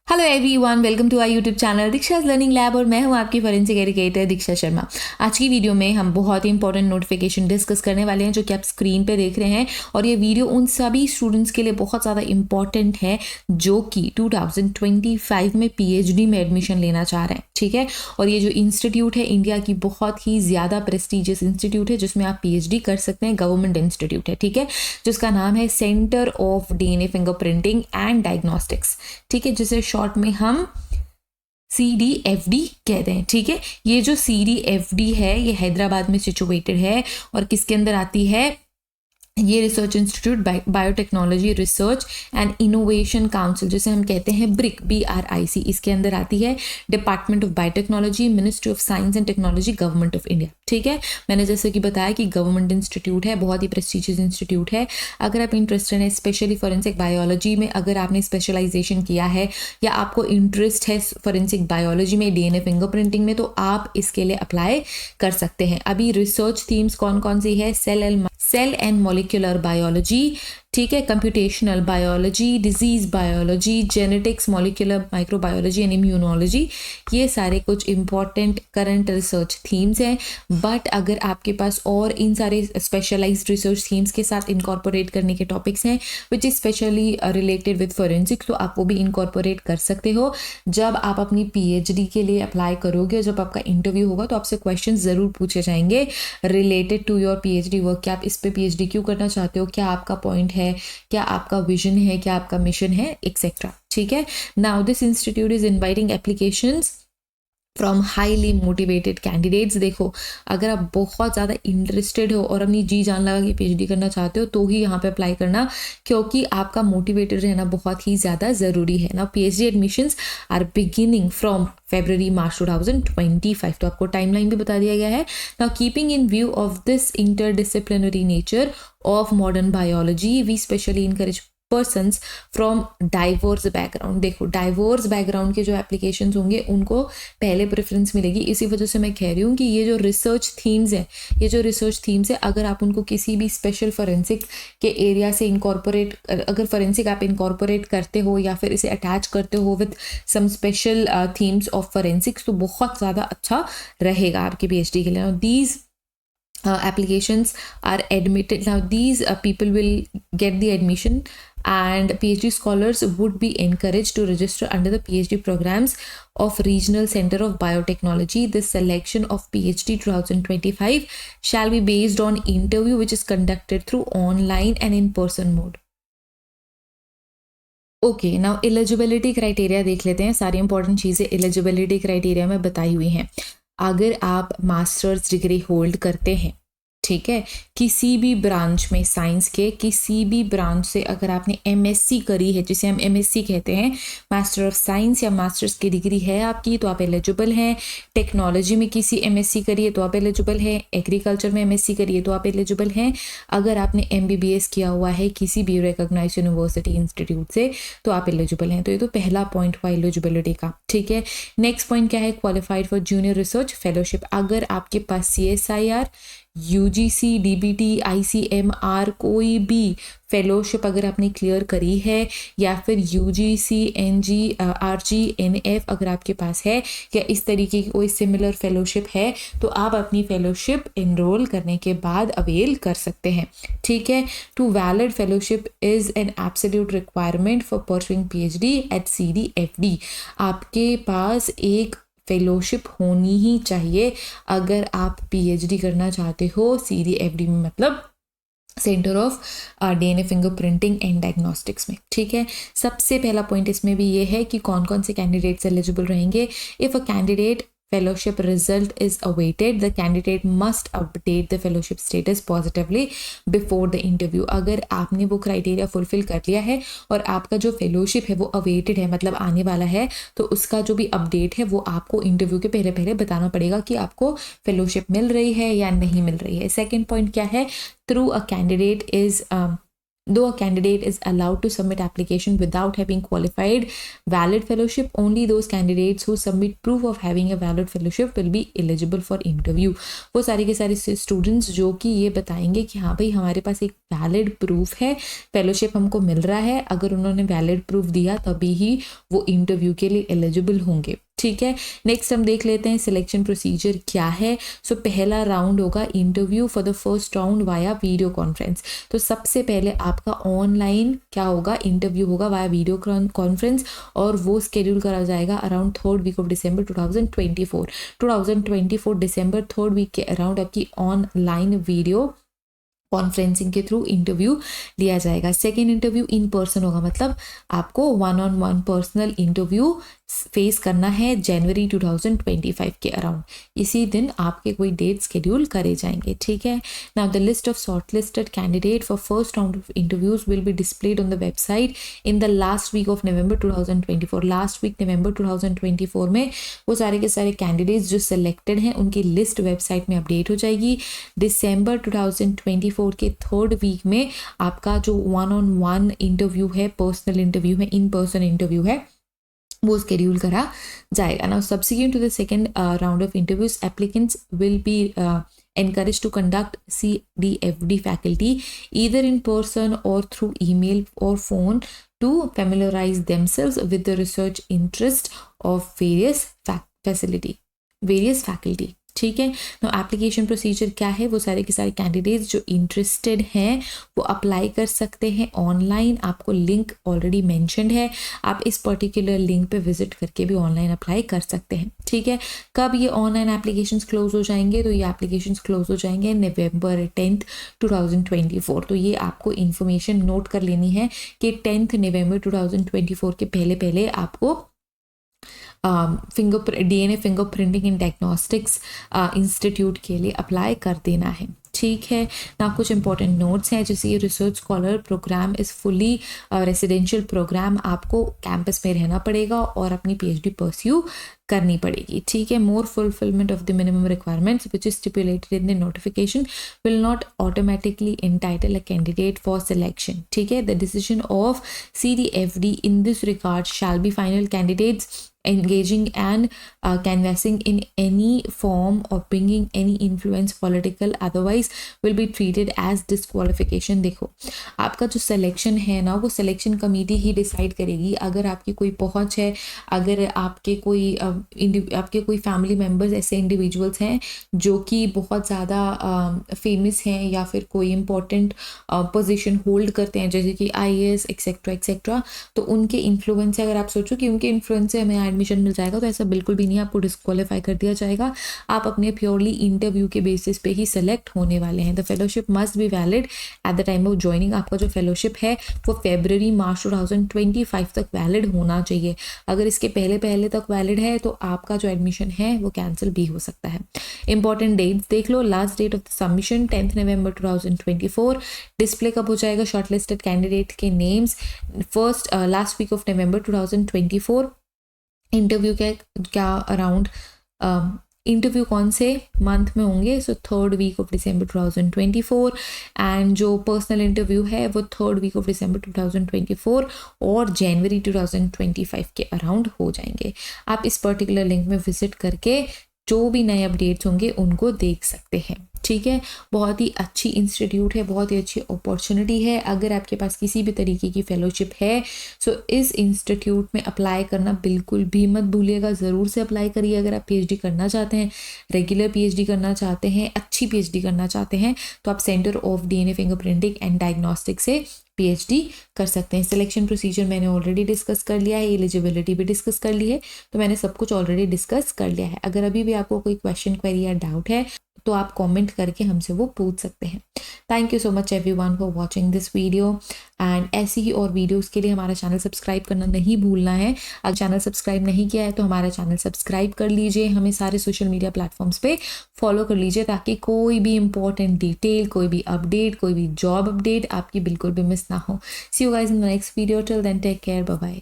Hello everyone, welcome to our YouTube channel Diksha's learning lab और मैं हूं आपकी फॉरेंसिक एजुकेटर दीक्षा शर्मा। आज की वीडियो में हम बहुत ही इंपॉर्टेंट नोटिफिकेशन डिस्कस करने वाले हैं जो कि आप स्क्रीन पे देख रहे हैं। और ये वीडियो उन सभी स्टूडेंट्स के लिए बहुत ज़्यादा इंपॉर्टेंट है जो कि 2025 में पीएचडी में एडमिशन लेना चाह रहे हैं। ठीक है, और ये जो इंस्टीट्यूट है इंडिया की बहुत ही ज़्यादा प्रेस्टिजियस इंस्टीट्यूट है जिसमें आप पीएचडी कर सकते हैं। गवर्नमेंट इंस्टीट्यूट है, ठीक है, जिसका नाम है centre of DNA fingerprinting and diagnostics. ठीक है, जिसे शॉर्ट में हम CDFD कहते हैं। ठीक है, ये जो CDFD है ये हैदराबाद में सिचुएटेड है और किसके अंदर आती है? ये research institute biotechnology research and innovation council, जिसे हम कहते हैं BRIC, इसके अंदर आती है। Department of biotechnology, ministry of science and technology, government of India. ठीक है, मैंने जैसे कि बताया कि गवर्नमेंट इंस्टीट्यूट है, बहुत ही प्रेस्टिजियस इंस्टीट्यूट है। अगर आप इंटरेस्टेड हैं स्पेशली फॉरेंसिक बायोलॉजी में, अगर आपने स्पेशलाइजेशन किया है या आपको इंटरेस्ट है फॉरेंसिक बायोलॉजी में, डीएनए फिंगरप्रिंटिंग में, तो आप इसके लिए अप्लाई कर सकते हैं। अभी रिसर्च थीम्स कौन कौन सी है? सेल एंड मॉलिक्यूलर बायोलॉजी, ठीक है, computational biology, disease biology, genetics, molecular microbiology and immunology. ये सारे कुछ इंपॉर्टेंट करंट रिसर्च थीम्स हैं। बट अगर आपके पास और इन सारे स्पेशलाइज्ड रिसर्च थीम्स के साथ इनकॉर्पोरेट करने के टॉपिक्स हैं which is specially related with forensics, तो आप वो भी इनकॉर्पोरेट कर सकते हो। जब आप अपनी पीएचडी के लिए अप्लाई करोगे, जब आपका इंटरव्यू होगा, तो आपसे क्वेश्चन ज़रूर पूछे जाएंगे related to your PhD work. क्या आप इस पे पीएचडी क्यों करना चाहते हो, क्या आपका पॉइंट है, क्या आपका विजन है, क्या आपका मिशन है, एक्सेट्रा। ठीक है, now this institute is inviting applications from highly motivated candidates. देखो, अगर आप बहुत ज़्यादा इंटरेस्टेड हो और अपनी जी जान लगा कि पीएचडी करना चाहते हो तो ही यहाँ पे अप्लाई करना, क्योंकि आपका मोटिवेटेड रहना बहुत ही ज़्यादा ज़रूरी है ना। PhD admissions are beginning from February March 2025, तो आपको टाइमलाइन भी बता दिया गया है। Now keeping in view of this interdisciplinary nature of modern biology, we specially encourage persons from diverse background. देखो, डाइवर्स बैकग्राउंड के जो एप्लीकेशंस होंगे उनको पहले प्रेफरेंस मिलेगी। इसी वजह से मैं कह रही हूँ कि ये जो रिसर्च थीम्स है, ये जो रिसर्च थीम्स है, अगर आप उनको किसी भी स्पेशल फॉरेंसिक के एरिया से इनकॉर्पोरेट, अगर फॉरेंसिक आप इनकॉर्पोरेट करते हो या फिर इसे अटैच करते हो with some special themes of forensics, तो बहुत ज़्यादा अच्छा रहेगा आपकी पीएचडी के लिए। These applications are admitted. Now these people will get the admission and PhD scholars would be encouraged to register under the PhD programs of Regional Center of Biotechnology. This selection of PhD 2025 shall be based on interview which is conducted through online and in-person mode. Okay, now eligibility criteria देख लेते हैं। सारी important चीज़ें eligibility criteria में बताई हुई हैं। अगर आप मास्टर्स डिग्री होल्ड करते हैं, ठीक है, किसी भी ब्रांच में, साइंस के किसी भी ब्रांच से अगर आपने एमएससी करी है, जिसे हम एमएससी कहते हैं, मास्टर ऑफ साइंस या मास्टर्स की डिग्री है आपकी, तो आप एलिजिबल हैं। टेक्नोलॉजी में किसी एमएससी करी है तो आप एलिजिबल हैं। एग्रीकल्चर में एमएससी करी है तो आप एलिजिबल हैं। अगर आपने एमबीबीएस किया हुआ है किसी भी रिकॉग्नाइज्ड यूनिवर्सिटी इंस्टीट्यूट से तो आप एलिजिबल हैं। तो ये तो पहला पॉइंट हुआ एलिजिबिलिटी का। ठीक है, नेक्स्ट पॉइंट क्या है? Qualified for junior research fellowship. अगर आपके पास CSIR, UGC, DBT, ICMR कोई भी फेलोशिप अगर आपने क्लियर करी है, या फिर UGC, NG, RG, NF अगर आपके पास है, या इस तरीके की कोई सिमिलर फेलोशिप है, तो आप अपनी फेलोशिप इनरोल करने के बाद अवेल कर सकते हैं। ठीक है, to valid fellowship is an absolute requirement for pursuing PhD at CDFD। आपके पास एक फेलोशिप होनी ही चाहिए अगर आप पीएचडी करना चाहते हो CDFD में, मतलब centre of DNA fingerprinting and diagnostics में। ठीक है, सबसे पहला पॉइंट इसमें भी ये है कि कौन कौन से कैंडिडेट्स एलिजिबल रहेंगे। If a candidate fellowship result is awaited, the candidate must update the fellowship status positively before the interview। अगर आपने वो क्राइटेरिया फुलफिल कर लिया है और आपका जो फेलोशिप है वो अवेटेड है, मतलब आने वाला है, तो उसका जो भी अपडेट है वो आपको इंटरव्यू के पहले पहले बताना पड़ेगा कि आपको फेलोशिप मिल रही है या नहीं मिल रही है। सेकेंड पॉइंट क्या है? Through a candidate is Though a candidate is allowed to submit application without having qualified valid fellowship, only those candidates who submit proof of having a valid fellowship will be eligible for interview. वो सारे के सारे students जो कि ये बताएंगे कि हाँ भाई हमारे पास एक वैलिड प्रूफ है, फेलोशिप हमको मिल रहा है, अगर उन्होंने वैलिड प्रूफ दिया तभी ही वो इंटरव्यू के लिए एलिजिबल होंगे. ठीक है, नेक्स्ट हम देख लेते हैं सिलेक्शन प्रोसीजर क्या है. सो पहला राउंड होगा interview for the first round via video conference. तो सबसे पहले आपका ऑनलाइन क्या होगा, इंटरव्यू होगा वाया वीडियो कॉन्फ्रेंस, और वो स्केड्यूल करा जाएगा around 3rd week of December 2024 दिसंबर 3rd वीक के अराउंड आपकी ऑनलाइन वीडियो कॉन्फ्रेंसिंग के थ्रू इंटरव्यू लिया जाएगा. सेकेंड इंटरव्यू इन पर्सन होगा, मतलब आपको 1-on-1 पर्सनल इंटरव्यू फेस करना है जनवरी 2025 के अराउंड. इसी दिन आपके कोई डेट शेड्यूल करे जाएंगे. ठीक है, now the list of shortlisted candidate for first round of interviews will be displayed on the website in the last week of November 2024. Last week November 2024 में वो सारे के सारे कैंडिडेट्स जो सिलेक्टेड हैं उनकी लिस्ट वेबसाइट में अपडेट हो जाएगी. दिसंबर 2024 के 3rd वीक में आपका जो 1-on-1 इंटरव्यू है, पर्सनल इंटरव्यू है, इन पर्सन इंटरव्यू है, वो स्केड्यूल करा जाएगा. Now subsequent to the second round of interviews applicants will be encouraged to conduct CDFD faculty either in person or through email or phone to familiarize themselves with the research interest of various faculty. ठीक है, तो application procedure क्या है, वो सारे के सारे candidates जो इंटरेस्टेड हैं वो अप्लाई कर सकते हैं ऑनलाइन. आपको लिंक ऑलरेडी मेंशन्ड है, आप इस पर्टिकुलर लिंक पे विजिट करके भी ऑनलाइन अप्लाई कर सकते हैं. ठीक है, कब ये ऑनलाइन एप्लीकेशंस क्लोज हो जाएंगे, तो ये एप्लीकेशंस क्लोज हो जाएंगे नवंबर 10th 2024. तो ये आपको इन्फॉर्मेशन नोट कर लेनी है कि 10th नवंबर 2024 के पहले आपको DNA fingerprinting and diagnostics institute के लिए अप्लाई कर देना है. ठीक है ना, कुछ इंपॉर्टेंट नोट्स हैं, जैसे ये research scholar program is fully residential program. आपको कैंपस में रहना पड़ेगा और अपनी PhD परस्यू करनी पड़ेगी. ठीक है, more fulfilment of the minimum requirements which is stipulated in the notification will not automatically entitle a candidate for selection. ठीक है, the decision of CDFD in this regard shall be final. Candidates engaging and canvassing in any form or bringing any influence, political otherwise, will be treated as disqualification. देखो, आपका जो selection है ना, वो selection committee ही decide करेगी. अगर आपकी कोई पहुंच है, अगर आपके कोई फैमिली मेम्बर्स ऐसे इंडिविजुअल्स हैं जो कि बहुत ज़्यादा फेमस हैं या फिर कोई इंपॉर्टेंट पोजीशन होल्ड करते हैं, जैसे कि IAS एक्सेट्रा, तो उनके इन्फ्लुएंस से, अगर आप सोचो कि उनके इन्फ्लुएंस से हमें एडमिशन मिल जाएगा, तो ऐसा बिल्कुल भी नहीं, आपको डिस्क्वालीफाई कर दिया जाएगा. आप अपने प्योरली इंटरव्यू के बेसिस पे ही सेलेक्ट होने वाले हैं. The fellowship must be valid at the time of joining. आपका जो फेलोशिप है वो February-March 2025 तक वैलिड होना चाहिए. अगर इसके पहले तक वैलिड है तो आपका जो एडमिशन है वो कैंसिल भी हो सकता है. इंपॉर्टेंट डेट्स देख लो. Last date of the submission 10th November 2024. Display कब हो जाएगा शॉर्टलिस्टेड कैंडिडेट के names, last week of November 2024. Interview क्या अराउंड इंटरव्यू कौन से मंथ में होंगे, so 3rd week of December 2024. And जो पर्सनल इंटरव्यू है वो 3rd वीक ऑफ दिसंबर 2024 और जनवरी 2025 के अराउंड हो जाएंगे. आप इस पर्टिकुलर लिंक में विजिट करके जो भी नए अपडेट्स होंगे उनको देख सकते हैं. ठीक है, बहुत ही अच्छी इंस्टीट्यूट है, बहुत ही अच्छी अपॉर्चुनिटी है. अगर आपके पास किसी भी तरीके की फेलोशिप है, सो इस इंस्टीट्यूट में अप्लाई करना बिल्कुल भी मत भूलिएगा. ज़रूर से अप्लाई करिए. अगर आप PhD करना चाहते हैं, रेगुलर PhD करना चाहते हैं, अच्छी PhD करना चाहते हैं, तो आप centre of DNA fingerprinting and diagnostic से PhD कर सकते हैं. सिलेक्शन प्रोसीजर मैंने ऑलरेडी डिस्कस कर लिया है, एलिजिबिलिटी भी डिस्कस कर ली है, तो मैंने सब कुछ ऑलरेडी डिस्कस कर लिया है. अगर अभी भी आपको कोई क्वेश्चन, क्वेरी या डाउट है तो आप कमेंट करके हमसे वो पूछ सकते हैं. Thank you so much everyone for watching this video. And ऐसी ही और वीडियोस के लिए हमारा चैनल सब्सक्राइब करना नहीं भूलना है. अगर चैनल सब्सक्राइब नहीं किया है तो हमारा चैनल सब्सक्राइब कर लीजिए. हमें सारे सोशल मीडिया प्लेटफॉर्म्स पे फॉलो कर लीजिए ताकि कोई भी इंपॉर्टेंट डिटेल, कोई भी अपडेट, कोई भी जॉब अपडेट आपकी बिल्कुल भी मिस ना हो. See you guys in the next video. Till then take care, bye bye.